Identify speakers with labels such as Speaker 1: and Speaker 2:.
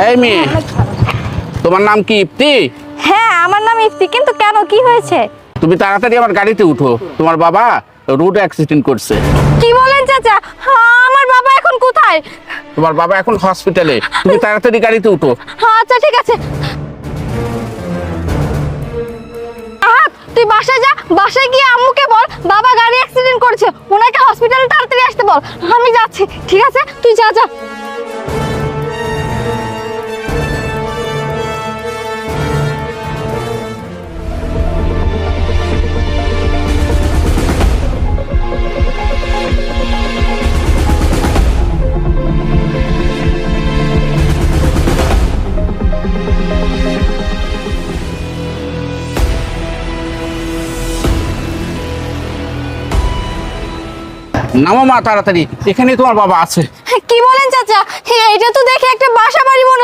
Speaker 1: এই মেয়ে, তোমার নাম কি ইপ্তি?
Speaker 2: হ্যাঁ, আমার নাম ইফতি। কিন্তু কেন, কি হয়েছে?
Speaker 1: তুমি তাড়াতাড়ি আমার গাড়িতে উঠো, তোমার বাবা রোড অ্যাক্সিডেন্ট করছে।
Speaker 2: কি বলেন চাচা? আমার বাবা এখন কোথায়?
Speaker 1: তোমার বাবা এখন হসপিটালে, তুমি তাড়াতাড়ি গাড়িতে উঠো।
Speaker 2: আচ্ছা ঠিক আছে। আহাত, তুই বাসায় যা, বাসায় গিয়ে আম্মুকে বল বাবা গাড়ি অ্যাক্সিডেন্ট করেছে, ওনাকে হসপিটালে তাড়াতাড়ি আসতে বল। আমি যাচ্ছি। ঠিক আছে, তুই যা যা।
Speaker 1: নামো মা তাড়াতাড়ি, এখানেই তোমার বাবা আছে।
Speaker 2: কি বলেন চাচা? এটা তো দেখে একটা বাসা বাড়ি মনে